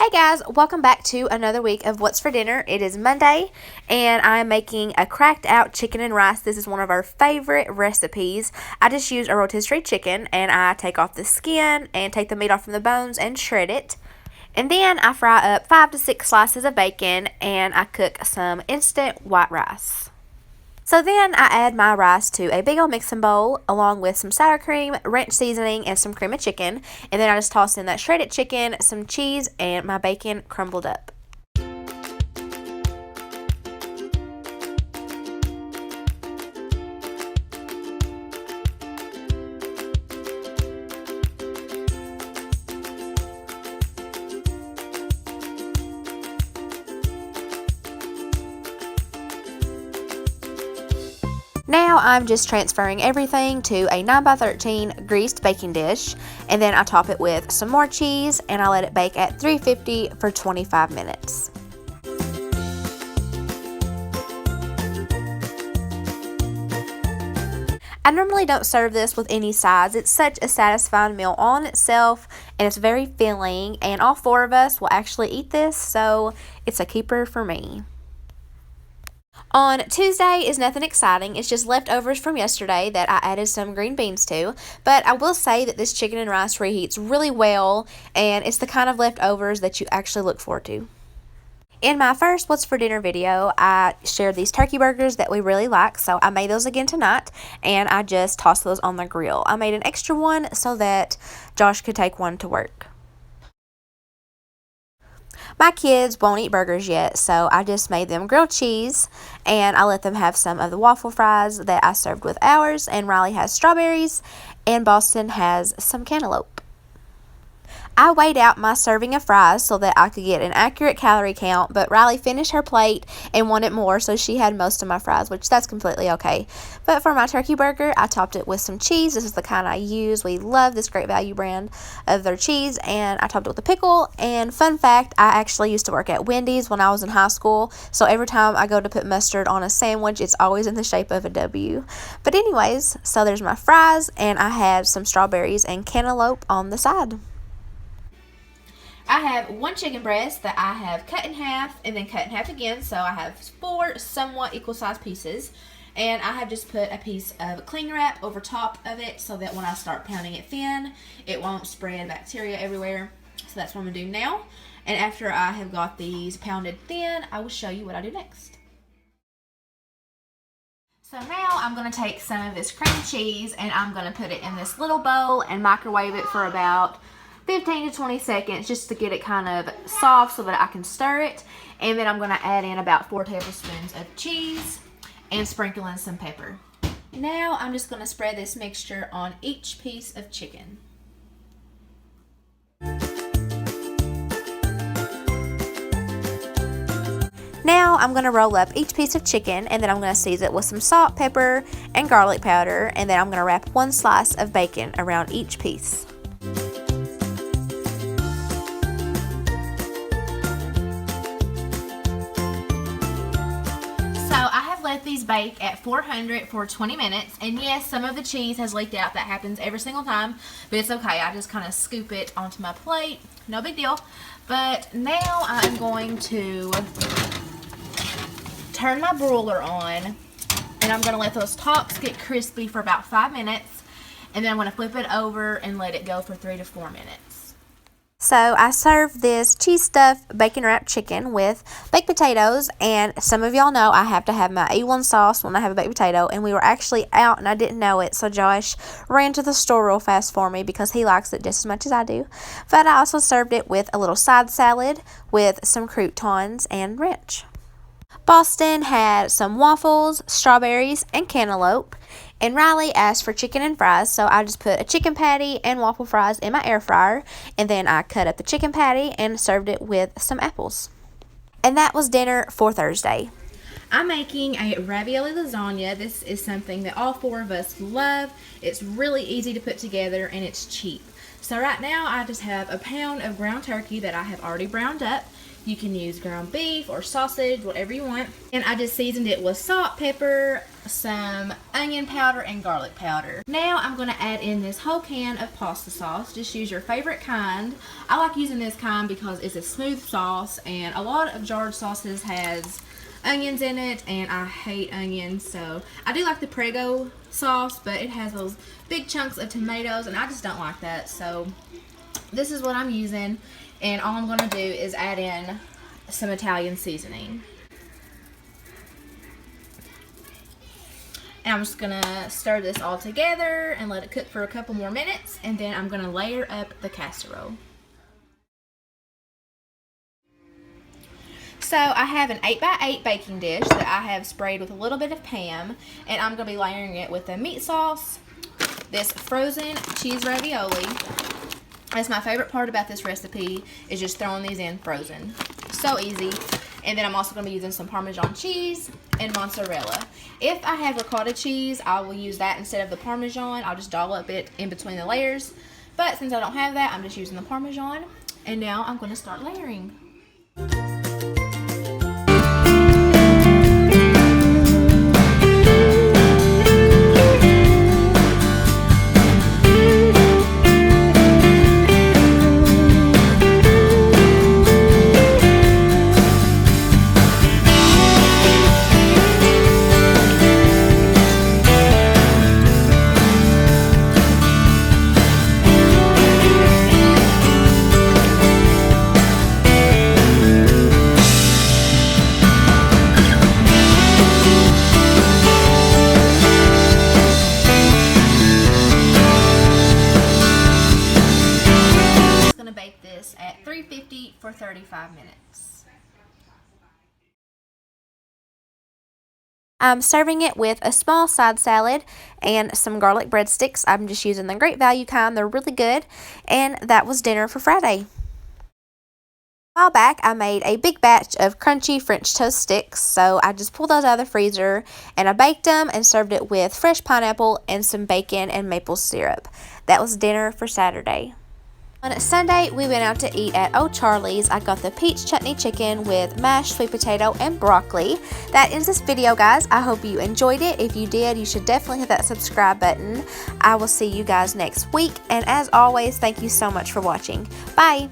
Hey guys, welcome back to another week of What's for Dinner. It is Monday and I'm making a cracked out chicken and rice. This is one of our favorite recipes. I just use a rotisserie chicken and I take off the skin and take the meat off from the bones and shred it. And then I fry up 5 to 6 slices of bacon and I cook some instant white rice. So then I add my rice to a big old mixing bowl along with some sour cream, ranch seasoning, and some cream of chicken. And then I just toss in that shredded chicken, some cheese, and my bacon crumbled up. Now I'm just transferring everything to a 9x13 greased baking dish, and then I top it with some more cheese and I let it bake at 350 for 25 minutes. I normally don't serve this with any sides. It's such a satisfying meal on itself and it's very filling, and all 4 of us will actually eat this, so it's a keeper for me. On Tuesday is nothing exciting. It's just leftovers from yesterday that I added some green beans to. But I will say that this chicken and rice reheats really well, and it's the kind of leftovers that you actually look forward to. In my first What's for Dinner video, I shared these turkey burgers that we really like, so I made those again tonight, and I just tossed those on the grill. I made an extra one so that Josh could take one to work. My kids won't eat burgers yet, so I just made them grilled cheese, and I let them have some of the waffle fries that I served with ours, and Riley has strawberries, and Boston has some cantaloupe. I weighed out my serving of fries so that I could get an accurate calorie count, but Riley finished her plate and wanted more, so she had most of my fries, which that's completely okay. But for my turkey burger, I topped it with some cheese. This is the kind I use. We love this Great Value brand of their cheese, and I topped it with a pickle. And fun fact, I actually used to work at Wendy's when I was in high school, so every time I go to put mustard on a sandwich, it's always in the shape of a W. But anyways, so there's my fries, and I had some strawberries and cantaloupe on the side. I have 1 chicken breast that I have cut in half and then cut in half again, so I have 4 somewhat equal sized pieces, and I have just put a piece of cling wrap over top of it so that when I start pounding it thin, it won't spread bacteria everywhere. So that's what I'm going to do now, and after I have got these pounded thin, I will show you what I do next. So now I'm going to take some of this cream cheese and I'm going to put it in this little bowl and microwave it for about 15 to 20 seconds just to get it kind of soft so that I can stir it. And then I'm going to add in about 4 tablespoons of cheese and sprinkle in some pepper. Now I'm just going to spread this mixture on each piece of chicken. Now I'm going to roll up each piece of chicken, and then I'm going to season it with some salt, pepper, and garlic powder, and then I'm going to wrap 1 slice of bacon around each piece. Let these bake at 400 for 20 minutes, and yes, some of the cheese has leaked out. That happens every single time, but it's okay. I just kind of scoop it onto my plate, no big deal. But now I'm going to turn my broiler on, and I'm going to let those tops get crispy for about 5 minutes, and then I'm going to flip it over and let it go for 3 to 4 minutes. So I served this cheese stuffed bacon wrapped chicken with baked potatoes, and some of y'all know I have to have my A1 sauce when I have a baked potato, and we were actually out and I didn't know it, so Josh ran to the store real fast for me because he likes it just as much as I do. But I also served it with a little side salad with some croutons and ranch. Boston had some waffles, strawberries, and cantaloupe, and Riley asked for chicken and fries, so I just put a chicken patty and waffle fries in my air fryer, and then I cut up the chicken patty and served it with some apples. And that was dinner for Thursday. I'm making a ravioli lasagna. This is something that all 4 of us love. It's really easy to put together and it's cheap. So right now I just have a pound of ground turkey that I have already browned up. You can use ground beef or sausage, whatever you want. And I just seasoned it with salt, pepper, some onion powder, and garlic powder. Now I'm going to add in this whole can of pasta sauce. Just use your favorite kind. I like using this kind because it's a smooth sauce, and a lot of jarred sauces has onions in it, and I hate onions. So I do like the Prego sauce, but it has those big chunks of tomatoes, and I just don't like that. So this is what I'm using. And all I'm going to do is add in some Italian seasoning. And I'm just going to stir this all together and let it cook for a couple more minutes. And then I'm going to layer up the casserole. So I have an 8x8 baking dish that I have sprayed with a little bit of Pam. And I'm going to be layering it with the meat sauce, this frozen cheese ravioli. That's my favorite part about this recipe, is just throwing these in frozen. So easy. And then I'm also going to be using some Parmesan cheese and mozzarella. If I have ricotta cheese, I will use that instead of the Parmesan. I'll just dollop it in between the layers. But since I don't have that, I'm just using the Parmesan. And now I'm going to start layering. At 350 for 35 minutes. I'm serving it with a small side salad and some garlic breadsticks. I'm just using the Great Value kind. They're really good. And that was dinner for Friday. A while back, I made a big batch of crunchy French toast sticks. So I just pulled those out of the freezer and I baked them and served it with fresh pineapple and some bacon and maple syrup. That was dinner for Saturday. On Sunday, we went out to eat at Old Charlie's. I got the peach chutney chicken with mashed sweet potato and broccoli. That ends this video, guys. I hope you enjoyed it. If you did, you should definitely hit that subscribe button. I will see you guys next week. And as always, thank you so much for watching. Bye.